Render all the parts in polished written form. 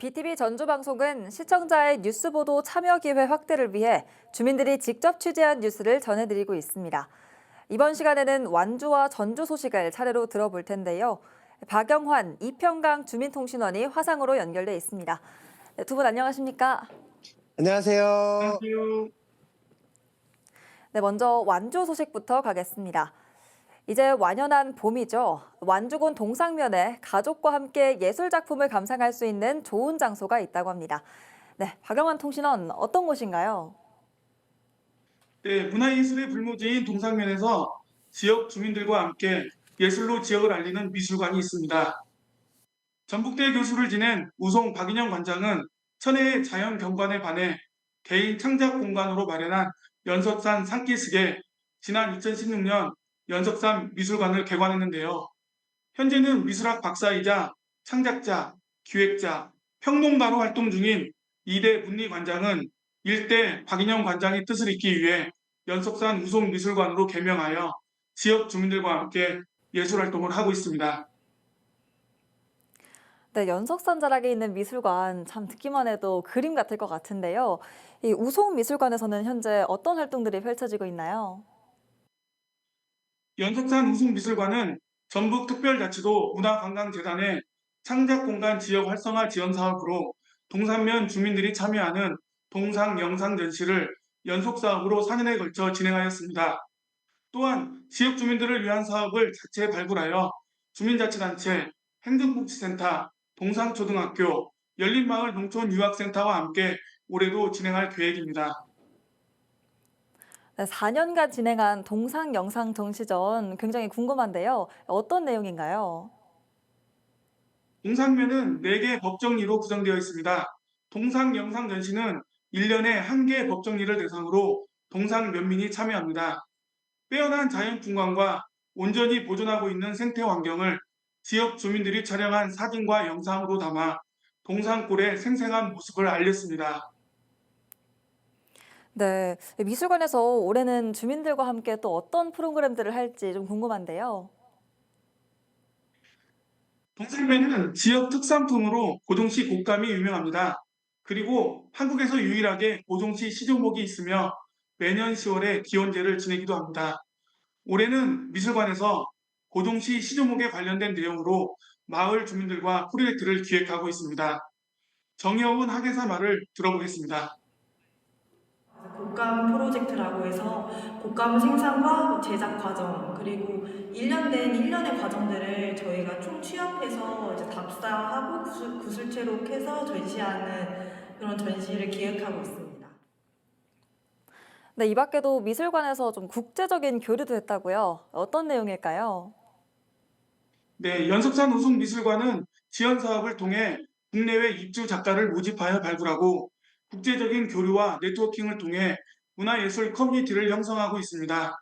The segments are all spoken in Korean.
BTV 전주방송은 시청자의 뉴스 보도 참여 기회 확대를 위해 주민들이 직접 취재한 뉴스를 전해드리고 있습니다. 이번 시간에는 완주와 전주 소식을 차례로 들어볼 텐데요. 박영환, 이평강 주민통신원이 화상으로 연결돼 있습니다. 두 분 안녕하십니까? 안녕하세요. 안녕하세요. 네, 먼저 완주 소식부터 가겠습니다. 이제 완연한 봄이죠. 완주군 동상면에 가족과 함께 예술 작품을 감상할 수 있는 좋은 장소가 있다고 합니다. 네, 박영환 통신원 어떤 곳인가요? 네, 문화예술의 불모지인 동상면에서 지역 주민들과 함께 예술로 지역을 알리는 미술관이 있습니다. 전북대 교수를 지낸 우송 박인영 관장은 천혜의 자연 경관에 반해 개인 창작 공간으로 마련한 연석산 산기슭에 지난 2016년 연석산 미술관을 개관했는데요. 현재는 미술학 박사이자 창작자, 기획자, 평론가로 활동 중인 이대 문리 관장은 일대 박인영 관장의 뜻을 잇기 위해 연석산 우송미술관으로 개명하여 지역 주민들과 함께 예술 활동을 하고 있습니다. 네, 연석산 자락에 있는 미술관 참 듣기만 해도 그림 같을 것 같은데요. 이 우송미술관에서는 현재 어떤 활동들이 펼쳐지고 있나요? 연석산 우송미술관은 전북특별자치도 문화관광재단의 창작공간 지역 활성화 지원 사업으로 동산면 주민들이 참여하는 동상 영상 전시를 연속 사업으로 4년에 걸쳐 진행하였습니다. 또한 지역 주민들을 위한 사업을 자체 발굴하여 주민자치단체, 행정복지센터, 동상초등학교, 열린마을 농촌유학센터와 함께 올해도 진행할 계획입니다. 네, 4년간 진행한 동상 영상 전시전 굉장히 궁금한데요. 어떤 내용인가요? 동상면은 4개 법정리로 구성되어 있습니다. 동상 영상 전시는 1년에 1개 법정리를 대상으로 동상 면민이 참여합니다. 빼어난 자연 풍광과 온전히 보존하고 있는 생태 환경을 지역 주민들이 촬영한 사진과 영상으로 담아 동산골의 생생한 모습을 알렸습니다. 네, 미술관에서 올해는 주민들과 함께 또 어떤 프로그램들을 할지 좀 궁금한데요. 동생면은 지역 특산품으로 고종시 곶감이 유명합니다. 그리고 한국에서 유일하게 고종시 시조목이 있으며 매년 10월에 기원제를 지내기도 합니다. 올해는 미술관에서 고종시 시조목에 관련된 내용으로 마을 주민들과 프로젝트를 기획하고 있습니다. 정여운 학예사 말을 들어보겠습니다. 곶감 프로젝트라고 해서 곶감 생산과 제작 과정 그리고 일련된 일련의 과정들을 저희가 총 취합해서 이제 답사하고 구술체로 해서 전시하는 그런 전시를 기획하고 있습니다. 네, 이 밖에도 미술관에서 좀 국제적인 교류도 했다고요. 어떤 내용일까요? 네, 연석산 우승미술관은 지원 사업을 통해 국내외 입주 작가를 모집하여 발굴하고 국제적인 교류와 네트워킹을 통해 문화예술 커뮤니티를 형성하고 있습니다.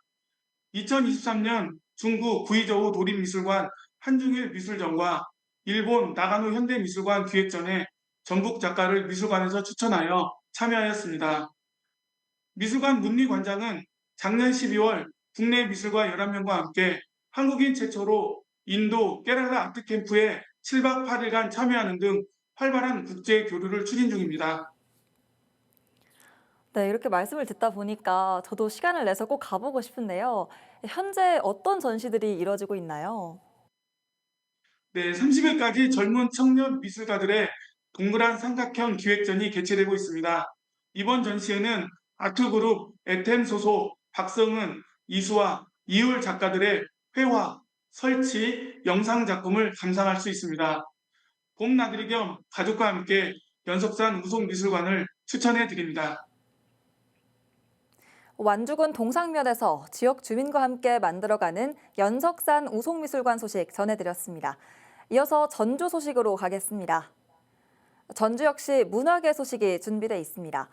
2023년 중국 구이저우 도립미술관 한중일 미술전과 일본 나가노 현대미술관 기획전에 전북 작가를 미술관에서 추천하여 참여하였습니다. 미술관 문리 관장은 작년 12월 국내 미술가 11명과 함께 한국인 최초로 인도 깨라라 아트캠프에 7박 8일간 참여하는 등 활발한 국제 교류를 추진 중입니다. 네, 이렇게 말씀을 듣다 보니까 저도 시간을 내서 꼭 가보고 싶은데요. 현재 어떤 전시들이 이뤄지고 있나요? 네, 30일까지 젊은 청년 미술가들의 동그란 삼각형 기획전이 개최되고 있습니다. 이번 전시회는 아트그룹 에템 소속 박성은, 이수아, 이율 작가들의 회화, 설치, 영상 작품을 감상할 수 있습니다. 봄 나들이 겸 가족과 함께 연석산 우송미술관을 추천해 드립니다. 완주군 동상면에서 지역 주민과 함께 만들어가는 연석산 우송미술관 소식 전해드렸습니다. 이어서 전주 소식으로 가겠습니다. 전주 역시 문화계 소식이 준비돼 있습니다.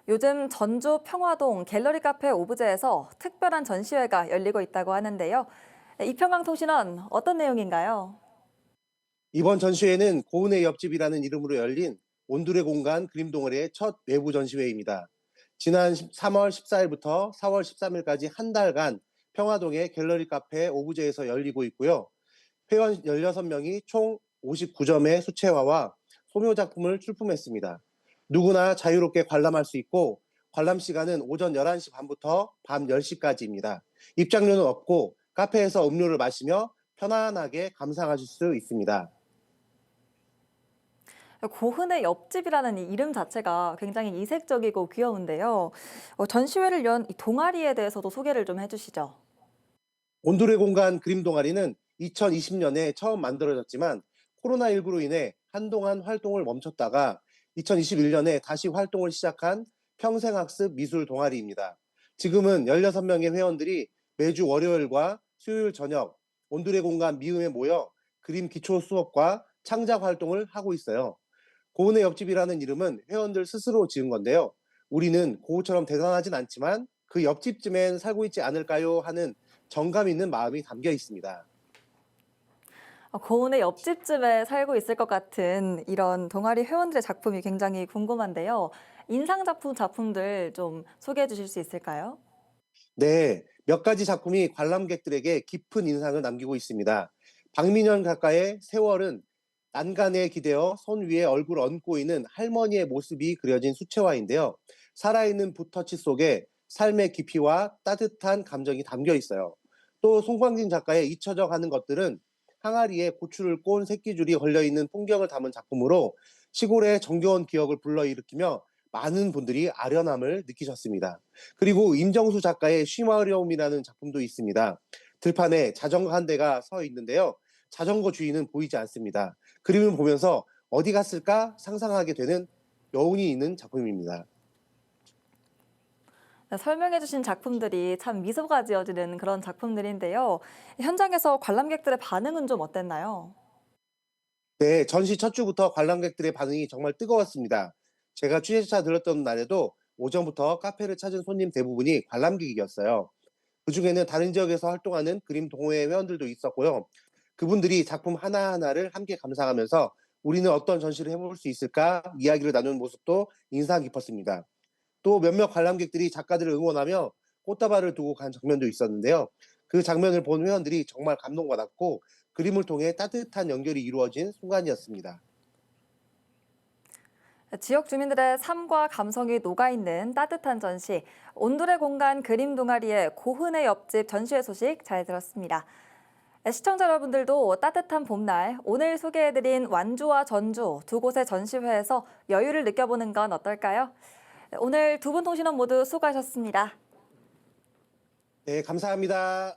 요즘 전주 평화동 갤러리 카페 오브제에서 특별한 전시회가 열리고 있다고 하는데요. 이평강 통신원 어떤 내용인가요? 이번 전시회는 고은의 옆집이라는 이름으로 열린 온두레 공간 그림 동아리의 첫 외부 전시회입니다. 지난 3월 14일부터 4월 13일까지 한 달간 평화동의 갤러리 카페 오브제에서 열리고 있고요. 회원 16명이 총 59점의 수채화와 소묘 작품을 출품했습니다. 누구나 자유롭게 관람할 수 있고 관람 시간은 오전 11시 반부터 밤 10시까지입니다. 입장료는 없고 카페에서 음료를 마시며 편안하게 감상하실 수 있습니다. 고흔의 옆집이라는 이 이름 자체가 굉장히 이색적이고 귀여운데요. 전시회를 연 이 동아리에 대해서도 소개를 좀 해주시죠. 온돌의 공간 그림 동아리는 2020년에 처음 만들어졌지만 코로나19로 인해 한동안 활동을 멈췄다가 2021년에 다시 활동을 시작한 평생학습 미술 동아리입니다. 지금은 16명의 회원들이 매주 월요일과 수요일 저녁 온돌의 공간 미음에 모여 그림 기초 수업과 창작 활동을 하고 있어요. 고은의 옆집이라는 이름은 회원들 스스로 지은 건데요. 우리는 고우처럼 대단하진 않지만 그 옆집쯤엔 살고 있지 않을까요? 하는 정감 있는 마음이 담겨 있습니다. 고은의 옆집쯤에 살고 있을 것 같은 이런 동아리 회원들의 작품이 굉장히 궁금한데요. 인상 작품들 좀 소개해 주실 수 있을까요? 네, 몇 가지 작품이 관람객들에게 깊은 인상을 남기고 있습니다. 박민현 작가의 세월은 난간에 기대어 손 위에 얼굴 얹고 있는 할머니의 모습이 그려진 수채화인데요. 살아있는 붓터치 속에 삶의 깊이와 따뜻한 감정이 담겨 있어요. 또 송광진 작가의 잊혀져 가는 것들은 항아리에 고추를 꼰 새끼줄이 걸려있는 풍경을 담은 작품으로 시골의 정겨운 기억을 불러일으키며 많은 분들이 아련함을 느끼셨습니다. 그리고 임정수 작가의 쉬마어려움이라는 작품도 있습니다. 들판에 자전거 한 대가 서 있는데요. 자전거 주인은 보이지 않습니다. 그림을 보면서 어디 갔을까 상상하게 되는 여운이 있는 작품입니다. 네, 설명해 주신 작품들이 참 미소가 지어지는 그런 작품들인데요. 현장에서 관람객들의 반응은 좀 어땠나요? 네, 전시 첫 주부터 관람객들의 반응이 정말 뜨거웠습니다. 제가 취재차 들었던 날에도 오전부터 카페를 찾은 손님 대부분이 관람객이었어요. 그중에는 다른 지역에서 활동하는 그림 동호회 회원들도 있었고요. 그분들이 작품 하나하나를 함께 감상하면서 우리는 어떤 전시를 해볼 수 있을까 이야기를 나누는 모습도 인상 깊었습니다. 또 몇몇 관람객들이 작가들을 응원하며 꽃다발을 두고 간 장면도 있었는데요. 그 장면을 본 회원들이 정말 감동받았고 그림을 통해 따뜻한 연결이 이루어진 순간이었습니다. 지역 주민들의 삶과 감성이 녹아있는 따뜻한 전시, 온돌의 공간 그림 동아리의 고흔의 옆집 전시회 소식 잘 들었습니다. 시청자 여러분들도 따뜻한 봄날 오늘 소개해드린 완주와 전주 두 곳의 전시회에서 여유를 느껴보는 건 어떨까요? 오늘 두 분 통신원 모두 수고하셨습니다. 네, 감사합니다.